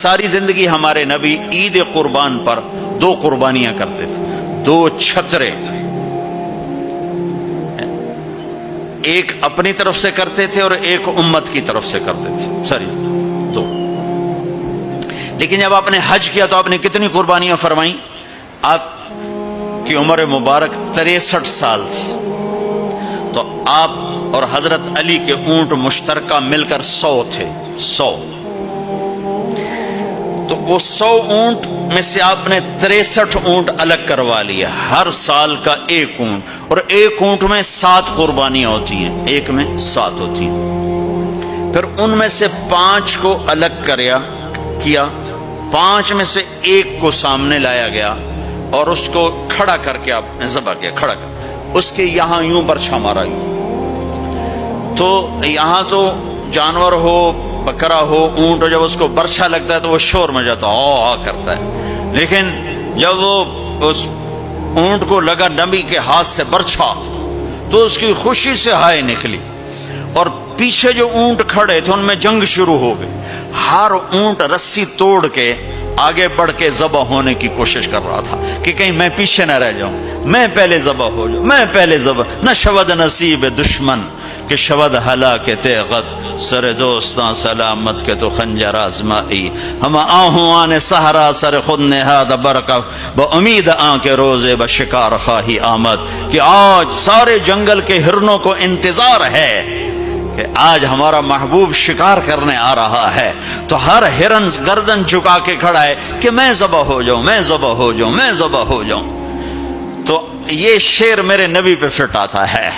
ساری زندگی ہمارے نبی عید قربان پر دو قربانیاں کرتے تھے، دو چھترے، ایک اپنی طرف سے کرتے تھے اور ایک امت کی طرف سے کرتے تھے، ساری دو۔ لیکن جب آپ نے حج کیا تو آپ نے کتنی قربانیاں فرمائیں؟ آپ کی عمر مبارک 63 سال تھی، تو آپ اور حضرت علی کے اونٹ مشترکہ مل کر 100 تھے، 100۔ تو وہ 100 اونٹ میں سے آپ نے 63 اونٹ الگ کروا لیا، ہر سال کا ایک اونٹ، اور ایک اونٹ میں 7 قربانیاں ہوتی ہیں، ایک میں 7 ہوتی ہیں۔ پھر ان میں سے 5 کو الگ کیا، 5 میں سے ایک کو سامنے لایا گیا اور اس کو کھڑا کر کے آپ نے ذبح کیا، کھڑا کر اس کے یہاں یوں برچھا مارا یوں۔ تو یہاں تو جانور ہو، بکرا ہو، اونٹ ہو، جب اس کو برچھا لگتا ہے تو وہ شور مچاتا ہے، کرتا ہے، لیکن جب وہ اس اونٹ کو لگا نبی کے ہاتھ سے برچھا تو اس کی خوشی سے ہائے نکلی، اور پیچھے جو اونٹ کھڑے تھے ان میں جنگ شروع ہو گئی۔ ہر اونٹ رسی توڑ کے آگے بڑھ کے ذبح ہونے کی کوشش کر رہا تھا کہ کہیں میں پیچھے نہ رہ جاؤں، میں پہلے ذبح ہو جاؤں، میں پہلے ذبح نہ شود نصیب دشمن کہ شود ہلا کے تیغت سر دوستاں سلامت کے تو خنجر آزمائی ہم آہوں آنے سہرا سر خود نہاد برکف با امید آن کے روزے با شکار خواہی آمد، کہ آج سارے جنگل کے ہرنوں کو انتظار ہے کہ آج ہمارا محبوب شکار کرنے آ رہا ہے، تو ہر ہرن گردن جھکا کے کھڑا ہے کہ میں ذبح ہو جاؤں، میں ذبح ہو جاؤں، میں ذبح ہو جاؤں۔ تو یہ شعر میرے نبی پہ فٹ آتا ہے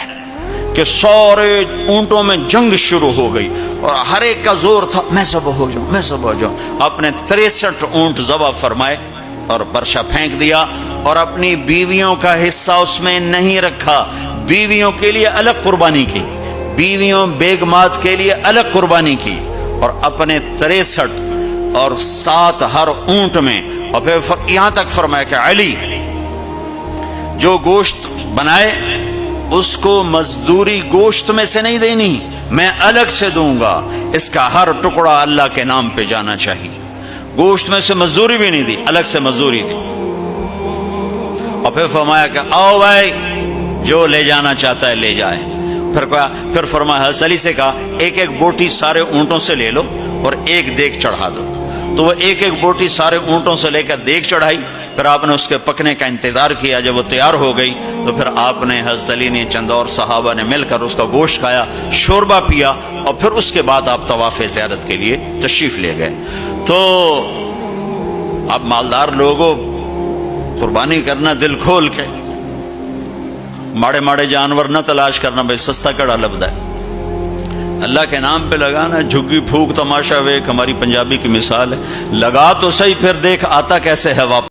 کہ سارے اونٹوں میں جنگ شروع ہو گئی اور ہر ایک کا زور تھا میں ذبح ہو جاؤں، میں ذبح ہو جاؤں۔ آپ نے 63 اونٹ ذبح فرمائے اور برچھا پھینک دیا، اور اپنی بیویوں کا حصہ اس میں نہیں رکھا، بیویوں کے لیے الگ قربانی کی، بیویوں بیگمات کے لیے الگ قربانی کی، اور اپنے 63 اور 7 ہر اونٹ میں، اور پھر یہاں تک فرمایا کہ علی جو گوشت بنائے اس کو مزدوری گوشت میں سے نہیں دینی، میں الگ سے دوں گا، اس کا ہر ٹکڑا اللہ کے نام پہ جانا چاہیے۔ گوشت میں سے مزدوری بھی نہیں دی، الگ سے مزدوری دی، اور پھر فرمایا کہ آؤ بھائی جو لے جانا چاہتا ہے لے جائے۔ پھر فرمایا حضرت علی سے کہا ایک ایک بوٹی سارے اونٹوں سے لے لو اور ایک دیگ چڑھا دو، تو وہ ایک ایک بوٹی سارے اونٹوں سے لے کر دیگ چڑھائی۔ پھر آپ نے اس کے پکنے کا انتظار کیا، جب وہ تیار ہو گئی تو پھر آپ نے حضرت علی نے چند اور صحابہ نے مل کر اس کا گوشت کھایا، شوربہ پیا، اور پھر اس کے بعد آپ طواف زیارت کے لیے تشریف لے گئے۔ تو آپ مالدار لوگوں قربانی کرنا دل کھول کے، ماڑے ماڑے جانور نہ تلاش کرنا، بھائی سستا کڑا لبدا ہے، اللہ کے نام پہ لگانا، جھگی پھونک تماشا ویک ہماری پنجابی کی مثال ہے، لگا تو صحیح پھر دیکھ آتا کیسے ہے واپس۔